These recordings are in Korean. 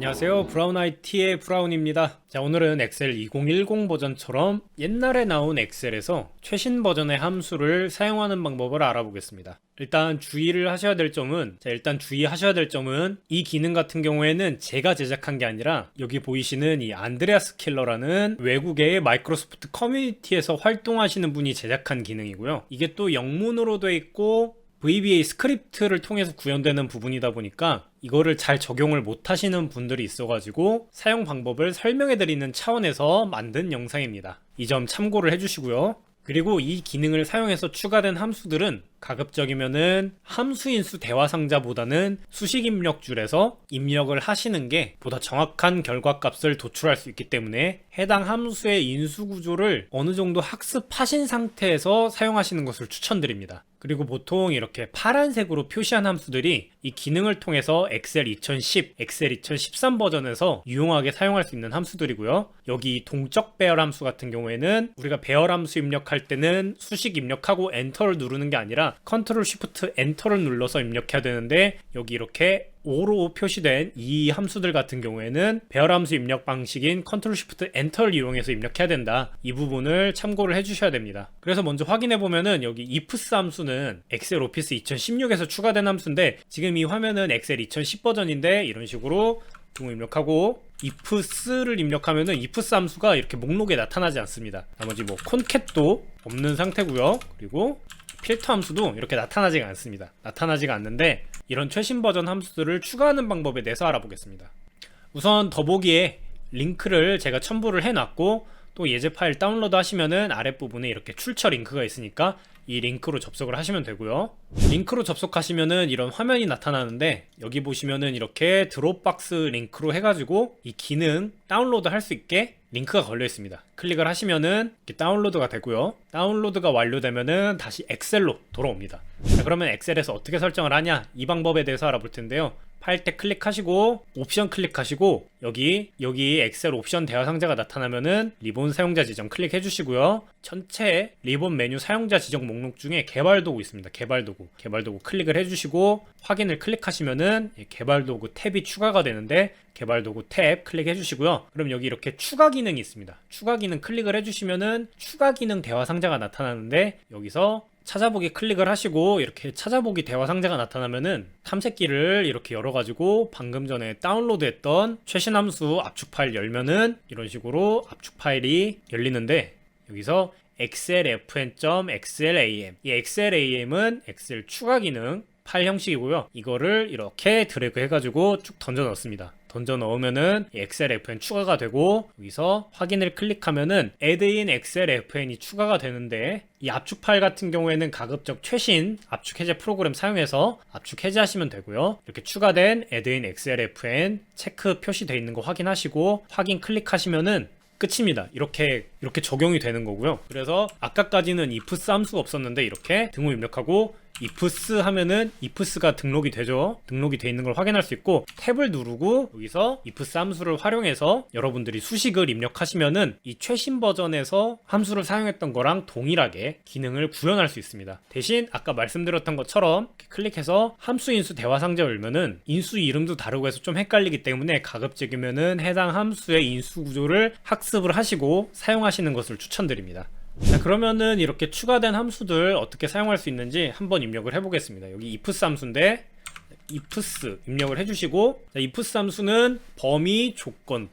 안녕하세요. 브라운 IT의 브라운입니다. 자, 오늘은 엑셀 2010 버전처럼 옛날에 나온 엑셀에서 최신 버전의 함수를 사용하는 방법을 알아보겠습니다. 일단 주의하셔야 될 점은 이 기능 같은 경우에는 제가 제작한 게 아니라 여기 보이시는 이 안드레아스 킬러라는 외국의 마이크로소프트 커뮤니티에서 활동하시는 분이 제작한 기능이고요. 이게 또 영문으로 돼 있고 VBA 스크립트를 통해서 구현되는 부분이다 보니까 이거를 잘 적용을 못 하시는 분들이 있어가지고 사용 방법을 설명해 드리는 차원에서 만든 영상입니다. 이 점 참고를 해주시고요. 그리고 이 기능을 사용해서 추가된 함수들은 가급적이면은 함수 인수 대화 상자보다는 수식 입력줄에서 입력을 하시는 게 보다 정확한 결과값을 도출할 수 있기 때문에 해당 함수의 인수 구조를 어느 정도 학습하신 상태에서 사용하시는 것을 추천드립니다. 그리고 보통 이렇게 파란색으로 표시한 함수들이 이 기능을 통해서 엑셀 2010, 엑셀 2013 버전에서 유용하게 사용할 수 있는 함수들이고요. 여기 동적 배열 함수 같은 경우에는 우리가 배열 함수 입력할 때는 수식 입력하고 엔터를 누르는 게 아니라 컨트롤 쉬프트 엔터를 눌러서 입력해야 되는데 여기 이렇게 O로 표시된 이 함수들 같은 경우에는 배열 함수 입력 방식인 컨트롤 쉬프트 엔터를 이용해서 입력해야 된다. 이 부분을 참고를 해주셔야 됩니다. 그래서 먼저 확인해 보면은 여기 ifs 함수는 엑셀 오피스 2016에서 추가된 함수인데 지금 이 화면은 엑셀 2010 버전인데 이런 식으로 등호 입력하고 ifs를 입력하면은 ifs 함수가 이렇게 목록에 나타나지 않습니다. 나머지 뭐 콘캣도 없는 상태고요. 그리고 필터 함수도 이렇게 나타나지가 않습니다. 나타나지가 않는데 이런 최신 버전 함수들을 추가하는 방법에 대해서 알아보겠습니다. 우선 더보기에 링크를 제가 첨부를 해놨고 또 예제 파일 다운로드 하시면은 아랫부분에 이렇게 출처 링크가 있으니까 이 링크로 접속을 하시면 되고요. 링크로 접속하시면은 이런 화면이 나타나는데 여기 보시면은 이렇게 드롭박스 링크로 해가지고 이 기능 다운로드 할 수 있게 링크가 걸려 있습니다. 클릭을 하시면은 이렇게 다운로드가 되고요. 다운로드가 완료되면은 다시 엑셀로 돌아옵니다. 자, 그러면 엑셀에서 어떻게 설정을 하냐? 이 방법에 대해서 알아볼 텐데요. 파일 때 클릭하시고 옵션 클릭하시고 여기 엑셀 옵션 대화 상자가 나타나면은 리본 사용자 지정 클릭해 주시고요. 전체 리본 메뉴 사용자 지정 목록 중에 개발 도구 있습니다. 개발 도구 클릭을 해 주시고 확인을 클릭하시면은 개발 도구 탭이 추가가 되는데 개발 도구 탭 클릭해 주시고요. 그럼 여기 이렇게 추가 기능이 있습니다. 추가 기능 클릭을 해 주시면은 추가 기능 대화 상자가 나타나는데 여기서 찾아보기 클릭을 하시고 이렇게 찾아보기 대화 상자가 나타나면은 탐색기를 이렇게 열어가지고 방금 전에 다운로드했던 최신 함수 압축 파일 열면은 이런 식으로 압축 파일이 열리는데 여기서 xlfn.xlam 이 xlam은 엑셀 추가 기능 파일 형식이고요. 이거를 이렇게 드래그 해가지고 쭉 던져 넣습니다. 던져 넣으면은 xlfn 추가가 되고 여기서 확인을 클릭하면은 add in xlfn이 추가가 되는데 이 압축 파일 같은 경우에는 가급적 최신 압축 해제 프로그램 사용해서 압축 해제하시면 되고요. 이렇게 추가된 add in xlfn 체크 표시되어 있는 거 확인하시고 확인 클릭하시면은 끝입니다. 이렇게 적용이 되는 거고요. 그래서 아까까지는 ifs 함수가 없었는데 이렇게 등호 입력하고 ifs 하면은 ifs가 등록이 되죠. 등록이 돼 있는 걸 확인할 수 있고 탭을 누르고 여기서 ifs 함수를 활용해서 여러분들이 수식을 입력하시면은 이 최신 버전에서 함수를 사용했던 거랑 동일하게 기능을 구현할 수 있습니다. 대신 아까 말씀드렸던 것처럼 클릭해서 함수 인수 대화 상자 열면은 인수 이름도 다르고 해서 좀 헷갈리기 때문에 가급적이면은 해당 함수의 인수 구조를 학습을 하시고 사용하시는 것을 추천드립니다. 자, 그러면은 이렇게 추가된 함수들 어떻게 사용할 수 있는지 한번 입력을 해보겠습니다. 여기 ifs 함수인데 ifs 입력을 해주시고 자, ifs 함수는 범위 조건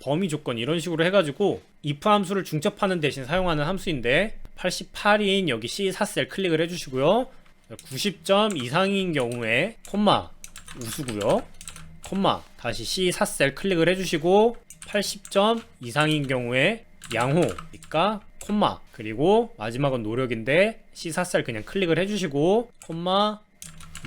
이런 식으로 해가지고 if 함수를 중첩하는 대신 사용하는 함수인데 88인 여기 C4셀 클릭을 해주시고요. 90점 이상인 경우에 콤마 우수고요. 콤마 다시 C4셀 클릭을 해주시고 80점 이상인 경우에 양호니까 콤마 그리고 마지막은 노력인데 C4셀 그냥 클릭을 해주시고 콤마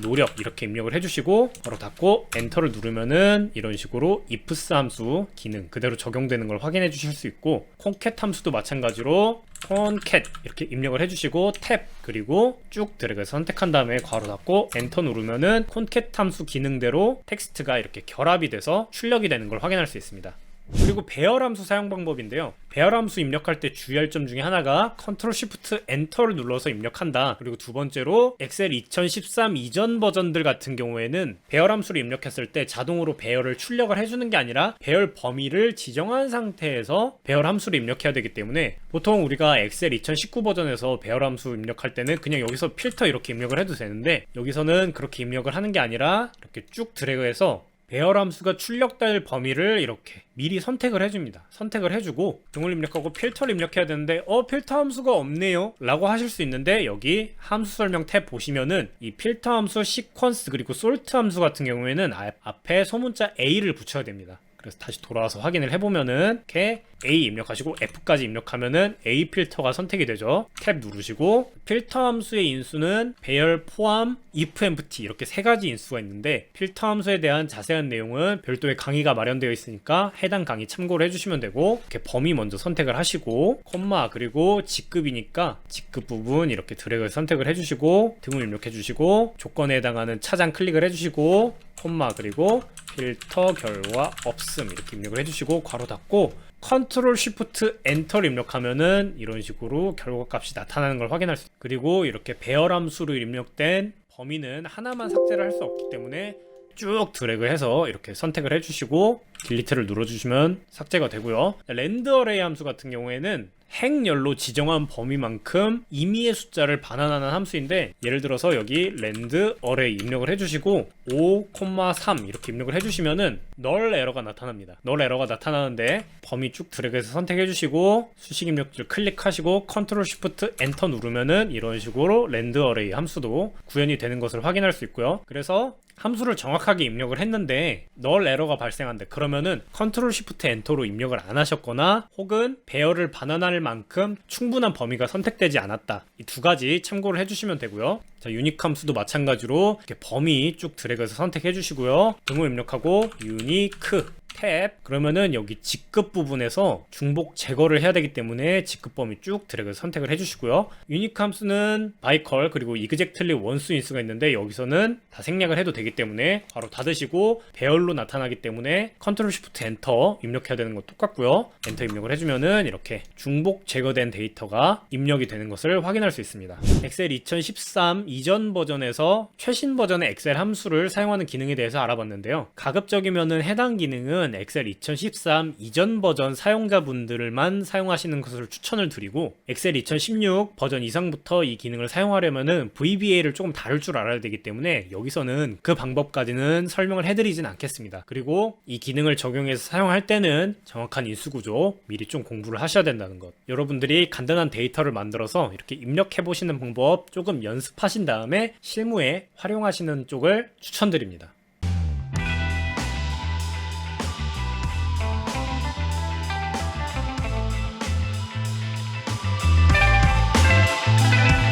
노력 이렇게 입력을 해주시고 바로 닫고 엔터를 누르면은 이런 식으로 ifs 함수 기능 그대로 적용되는 걸 확인해 주실 수 있고 콘캣 함수도 마찬가지로 콘캣 이렇게 입력을 해주시고 탭 그리고 쭉 드래그해서 선택한 다음에 괄호 닫고 엔터 누르면은 콘캣 함수 기능대로 텍스트가 이렇게 결합이 돼서 출력이 되는 걸 확인할 수 있습니다. 그리고 배열 함수 사용 방법인데요. 배열 함수 입력할 때 주의할 점 중에 하나가 컨트롤 쉬프트 엔터를 눌러서 입력한다. 그리고 두 번째로 엑셀 2013 이전 버전들 같은 경우에는 배열 함수를 입력했을 때 자동으로 배열을 출력을 해주는 게 아니라 배열 범위를 지정한 상태에서 배열 함수를 입력해야 되기 때문에 보통 우리가 엑셀 2019 버전에서 배열 함수 입력할 때는 그냥 여기서 필터 이렇게 입력을 해도 되는데 여기서는 그렇게 입력을 하는 게 아니라 이렇게 쭉 드래그해서 배열 함수가 출력될 범위를 이렇게 미리 선택을 해줍니다. 선택을 해주고 등을 입력하고 필터를 입력해야 되는데 필터 함수가 없네요 라고 하실 수 있는데 여기 함수 설명 탭 보시면은 이 필터 함수 시퀀스 그리고 솔트 함수 같은 경우에는 앞에 소문자 A를 붙여야 됩니다. 그래서 다시 돌아와서 확인을 해보면은 이렇게 A 입력하시고 F까지 입력하면은 A 필터가 선택이 되죠. 탭 누르시고 필터 함수의 인수는 배열 포함 if empty 이렇게 세 가지 인수가 있는데 필터 함수에 대한 자세한 내용은 별도의 강의가 마련되어 있으니까 해당 강의 참고를 해주시면 되고 이렇게 범위 먼저 선택을 하시고 콤마 그리고 직급이니까 직급 부분 이렇게 드래그해서 선택을 해주시고 등을 입력해 주시고 조건에 해당하는 차장 클릭을 해주시고 콤마 그리고 필터 결과 없음 이렇게 입력을 해주시고 괄호 닫고 컨트롤 쉬프트 엔터를 입력하면은 이런 식으로 결과 값이 나타나는 걸 확인할 수 있어요. 그리고 이렇게 배열 함수로 입력된 범위는 하나만 삭제를 할 수 없기 때문에 쭉 드래그해서 이렇게 선택을 해주시고 딜리트를 눌러주시면 삭제가 되고요. 랜드 어레이 함수 같은 경우에는 행열로 지정한 범위만큼 임의의 숫자를 반환하는 함수인데 예를 들어서 여기 랜드 어레이 입력을 해주시고 5,3 이렇게 입력을 해주시면은 널 에러가 나타납니다. 널 에러가 나타나는데 범위 쭉 드래그해서 선택해주시고 수식 입력줄 클릭하시고 컨트롤 쉬프트 엔터 누르면은 이런 식으로 랜드 어레이 함수도 구현이 되는 것을 확인할 수 있고요. 그래서 함수를 정확하게 입력을 했는데 널 에러가 발생한대. 그러면은 컨트롤 쉬프트 엔터로 입력을 안 하셨거나 혹은 배열을 반환할 만큼 충분한 범위가 선택되지 않았다. 이 두 가지 참고를 해주시면 되고요. 자, 유니크 함수도 마찬가지로 이렇게 범위 쭉 드래그해서 선택해 주시고요. 등호 입력하고 유니크 탭 그러면은 여기 직급 부분에서 중복 제거를 해야 되기 때문에 직급 범위 쭉 드래그해서 선택을 해주시고요. 유니크 함수는 바이컬 그리고 이그젝틀리 원수 인수가 있는데 여기서는 다 생략을 해도 되기 때문에 바로 닫으시고 배열로 나타나기 때문에 컨트롤 쉬프트 엔터 입력해야 되는 거 똑같고요. 엔터 입력을 해주면은 이렇게 중복 제거된 데이터가 입력이 되는 것을 확인할 수 있습니다. 엑셀 2013 이전 버전에서 최신 버전의 엑셀 함수를 사용하는 기능에 대해서 알아봤는데요. 가급적이면은 해당 기능은 엑셀 2013 이전 버전 사용자분들만 사용하시는 것을 추천을 드리고 엑셀 2016 버전 이상부터 이 기능을 사용하려면은 VBA를 조금 다룰 줄 알아야 되기 때문에 여기서는 그 방법까지는 설명을 해드리진 않겠습니다. 그리고 이 기능을 적용해서 사용할 때는 정확한 인수구조 미리 좀 공부를 하셔야 된다는 것. 여러분들이 간단한 데이터를 만들어서 이렇게 입력해 보시는 방법 조금 연습하신 다음에 실무에 활용하시는 쪽을 추천드립니다.